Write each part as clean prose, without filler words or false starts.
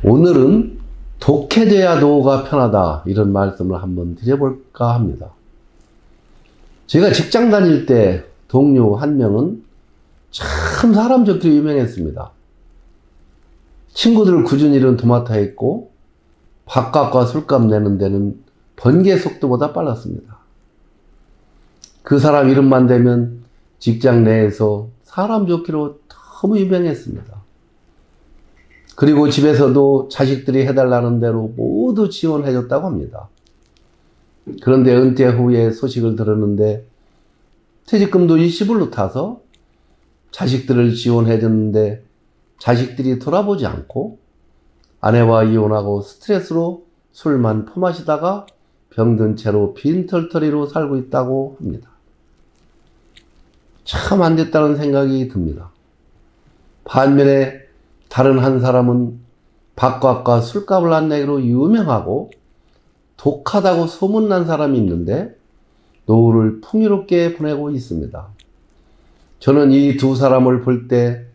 오늘은 독해져야 노후가 편하다 이런 말씀을 한번 드려볼까 합니다. 제가 직장 다닐 때 동료 한 명은 참 사람 좋기로 유명했습니다. 친구들 굳은 일은 도맡아 했고 밥값과 술값 내는 데는 번개 속도보다 빨랐습니다. 그 사람 이름만 대면 직장 내에서 사람 좋기로 너무 유명했습니다. 그리고 집에서도 자식들이 해달라는 대로 모두 지원해줬다고 합니다. 그런데 은퇴 후에 소식을 들었는데 퇴직금도 일시불로 타서 자식들을 지원해줬는데 자식들이 돌아보지 않고 아내와 이혼하고 스트레스로 술만 퍼마시다가 병든 채로 빈털터리로 살고 있다고 합니다. 참 안 됐다는 생각이 듭니다. 반면에 다른 한 사람은 밥값과 술값을 안 내기로 유명하고 독하다고 소문난 사람이 있는데 노후를 풍요롭게 보내고 있습니다. 저는 이 두 사람을 볼 때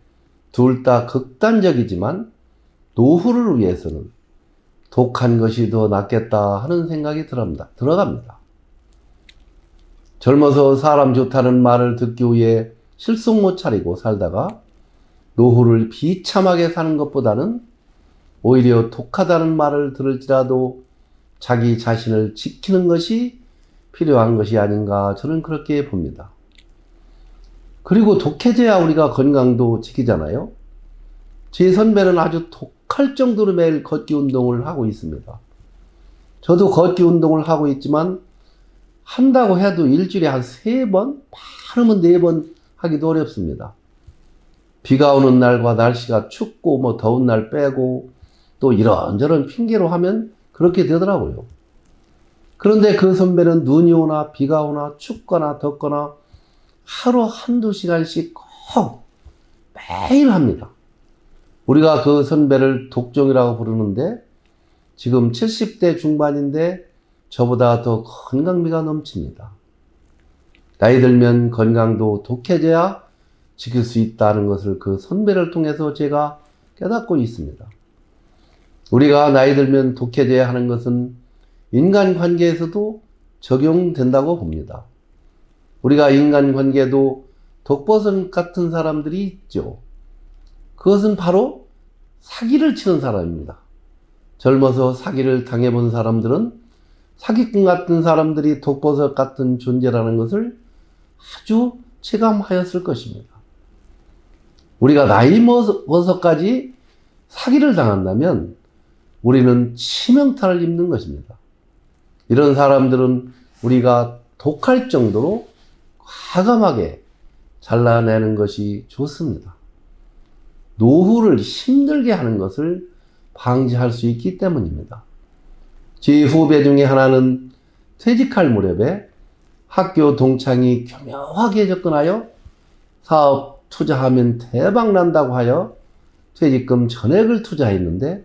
둘 다 극단적이지만 노후를 위해서는 독한 것이 더 낫겠다 하는 생각이 들어갑니다. 젊어서 사람 좋다는 말을 듣기 위해 실속 못 차리고 살다가 노후를 비참하게 사는 것보다는 오히려 독하다는 말을 들을지라도 자기 자신을 지키는 것이 필요한 것이 아닌가 저는 그렇게 봅니다. 그리고 독해져야 우리가 건강도 지키잖아요. 제 선배는 아주 독할 정도로 매일 걷기 운동을 하고 있습니다. 저도 걷기 운동을 하고 있지만 한다고 해도 일주일에 한 3번, 많으면 4번 하기도 어렵습니다. 비가 오는 날과 날씨가 춥고 더운 날 빼고 또 이런저런 핑계로 하면 그렇게 되더라고요. 그런데 그 선배는 눈이 오나 비가 오나 춥거나 덥거나 하루 한두 시간씩 꼭 매일 합니다. 우리가 그 선배를 독종이라고 부르는데 지금 70대 중반인데 저보다 더 건강미가 넘칩니다. 나이 들면 건강도 독해져야 지킬 수 있다는 것을 그 선배를 통해서 제가 깨닫고 있습니다. 우리가 나이 들면 독해져야 하는 것은 인간관계에서도 적용된다고 봅니다. 우리가 인간관계도 독버섯 같은 사람들이 있죠. 그것은 바로 사기를 치는 사람입니다. 젊어서 사기를 당해본 사람들은 사기꾼 같은 사람들이 독버섯 같은 존재라는 것을 아주 체감하였을 것입니다. 우리가 나이 먹어서까지 사기를 당한다면 우리는 치명타를 입는 것입니다. 이런 사람들은 우리가 독할 정도로 과감하게 잘라내는 것이 좋습니다. 노후를 힘들게 하는 것을 방지할 수 있기 때문입니다. 제 후배 중에 하나는 퇴직할 무렵에 학교 동창이 교묘하게 접근하여 사업 투자하면 대박 난다고 하여 퇴직금 전액을 투자했는데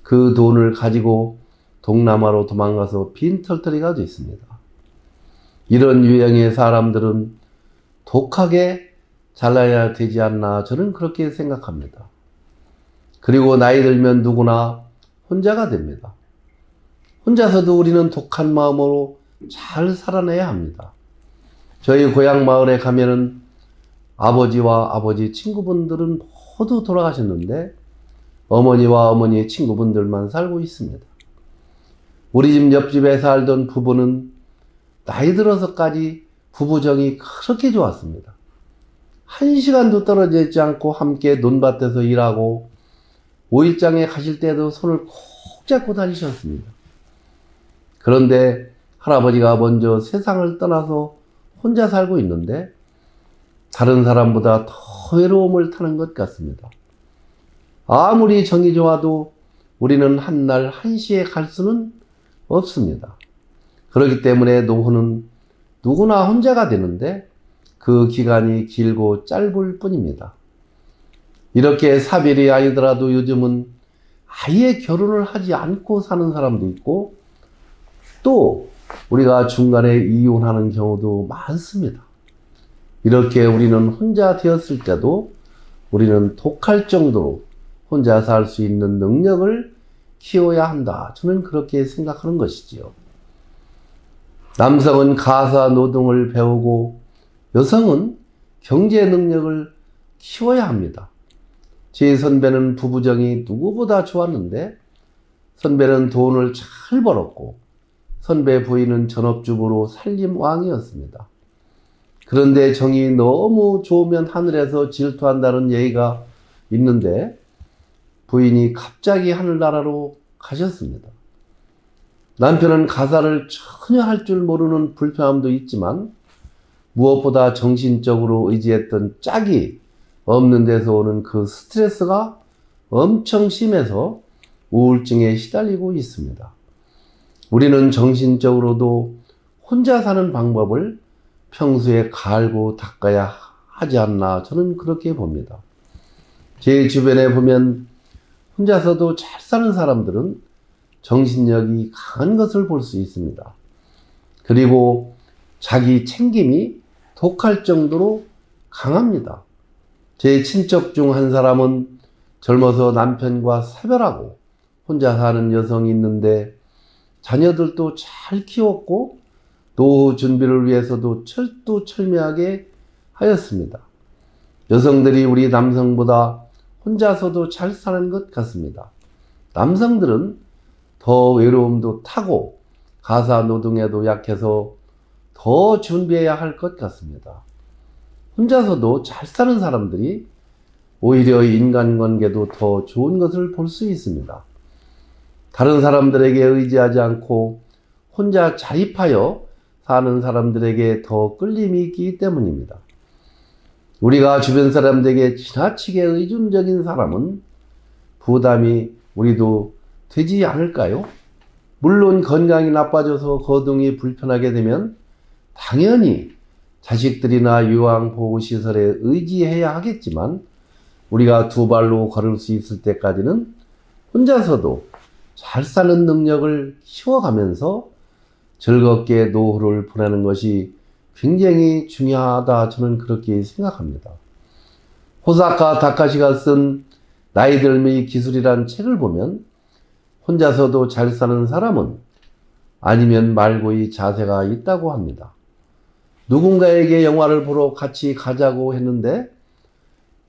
그 돈을 가지고 동남아로 도망가서 빈털터리가 됐습니다. 이런 유형의 사람들은 독하게 잘라야 되지 않나 저는 그렇게 생각합니다. 그리고 나이 들면 누구나 혼자가 됩니다. 혼자서도 우리는 독한 마음으로 잘 살아내야 합니다. 저희 고향 마을에 가면은 아버지와 아버지 친구분들은 모두 돌아가셨는데 어머니와 어머니의 친구분들만 살고 있습니다. 우리 집 옆집에 살던 부부는 나이 들어서까지 부부정이 그렇게 좋았습니다. 1시간도 떨어져 있지 않고 함께 논밭에서 일하고 5일장에 가실 때도 손을 꼭 잡고 다니셨습니다. 그런데 할아버지가 먼저 세상을 떠나서 혼자 살고 있는데 다른 사람보다 더 외로움을 타는 것 같습니다. 아무리 정이 좋아도 우리는 한날 한시에 갈 수는 없습니다. 그렇기 때문에 노후는 누구나 혼자가 되는데 그 기간이 길고 짧을 뿐입니다. 이렇게 사별이 아니더라도 요즘은 아예 결혼을 하지 않고 사는 사람도 있고 또 우리가 중간에 이혼하는 경우도 많습니다. 이렇게 우리는 혼자 되었을 때도 우리는 독할 정도로 혼자 살 수 있는 능력을 키워야 한다. 저는 그렇게 생각하는 것이지요. 남성은 가사 노동을 배우고 여성은 경제 능력을 키워야 합니다. 제 선배는 부부정이 누구보다 좋았는데 선배는 돈을 잘 벌었고 선배 부인은 전업주부로 살림왕이었습니다. 그런데 정이 너무 좋으면 하늘에서 질투한다는 얘기가 있는데 부인이 갑자기 하늘나라로 가셨습니다. 남편은 가사를 전혀 할 줄 모르는 불편함도 있지만 무엇보다 정신적으로 의지했던 짝이 없는 데서 오는 그 스트레스가 엄청 심해서 우울증에 시달리고 있습니다. 우리는 정신적으로도 혼자 사는 방법을 평소에 갈고 닦아야 하지 않나 저는 그렇게 봅니다. 제 주변에 보면 혼자서도 잘 사는 사람들은 정신력이 강한 것을 볼 수 있습니다. 그리고 자기 챙김이 독할 정도로 강합니다. 제 친척 중 한 사람은 젊어서 남편과 사별하고 혼자 사는 여성이 있는데 자녀들도 잘 키웠고 노후 준비를 위해서도 철두철미하게 하였습니다. 여성들이 우리 남성보다 혼자서도 잘 사는 것 같습니다. 남성들은 더 외로움도 타고 가사 노동에도 약해서 더 준비해야 할 것 같습니다. 혼자서도 잘 사는 사람들이 오히려 인간관계도 더 좋은 것을 볼 수 있습니다. 다른 사람들에게 의지하지 않고 혼자 자립하여 사는 사람들에게 더 끌림이 있기 때문입니다. 우리가 주변 사람들에게 지나치게 의존적인 사람은 부담이 우리도 되지 않을까요? 물론 건강이 나빠져서 거동이 불편하게 되면 당연히 자식들이나 요양보호시설에 의지해야 하겠지만 우리가 두 발로 걸을 수 있을 때까지는 혼자서도 잘 사는 능력을 키워가면서 즐겁게 노후를 보내는 것이 굉장히 중요하다 저는 그렇게 생각합니다. 호사카 다카시가 쓴 나이 들미의 기술이란 책을 보면 혼자서도 잘 사는 사람은 아니면 말고의 자세가 있다고 합니다. 누군가에게 영화를 보러 같이 가자고 했는데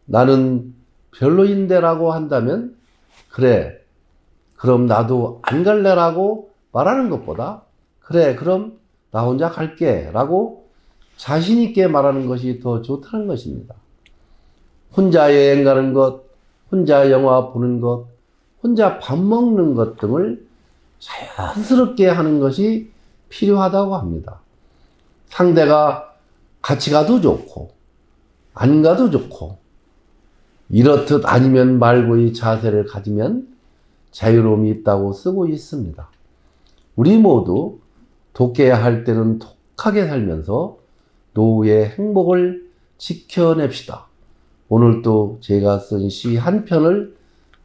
나는 별로인데 라고 한다면 그래 그럼 나도 안 갈래라고 말하는 것보다 그래 그럼 나 혼자 갈게 라고 자신 있게 말하는 것이 더 좋다는 것입니다. 혼자 여행 가는 것, 혼자 영화 보는 것, 혼자 밥 먹는 것 등을 자연스럽게 하는 것이 필요하다고 합니다. 상대가 같이 가도 좋고 안 가도 좋고 이렇듯 아니면 말고의 자세를 가지면 자유로움이 있다고 쓰고 있습니다. 우리 모두 독해야 할 때는 독하게 살면서 노후의 행복을 지켜냅시다. 오늘 또 제가 쓴 시 한 편을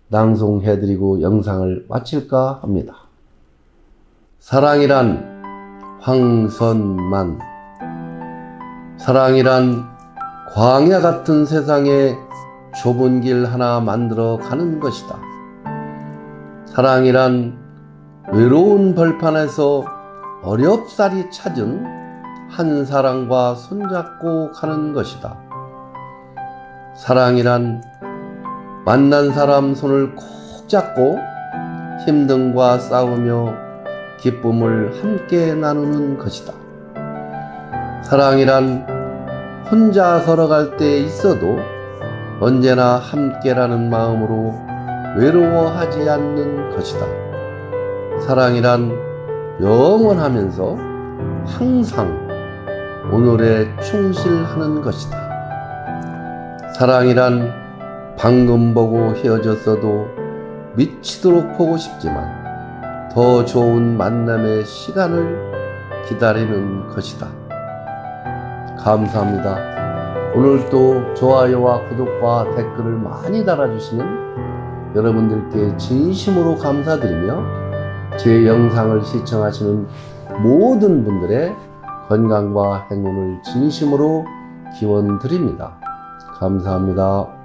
낭송해드리고 영상을 마칠까 합니다. 사랑이란 황선만. 사랑이란 광야 같은 세상에 좁은 길 하나 만들어 가는 것이다. 사랑이란 외로운 벌판에서 어렵사리 찾은 한 사람과 손잡고 가는 것이다. 사랑이란 만난 사람 손을 꼭 잡고 힘듦과 싸우며 기쁨을 함께 나누는 것이다. 사랑이란 혼자 걸어갈 때 있어도 언제나 함께라는 마음으로 외로워하지 않는 것이다. 사랑이란 영원하면서 항상 오늘에 충실하는 것이다. 사랑이란 방금 보고 헤어졌어도 미치도록 보고 싶지만 더 좋은 만남의 시간을 기다리는 것이다. 감사합니다. 오늘도 좋아요와 구독과 댓글을 많이 달아주시는 여러분들께 진심으로 감사드리며 제 영상을 시청하시는 모든 분들의 건강과 행운을 진심으로 기원드립니다. 감사합니다.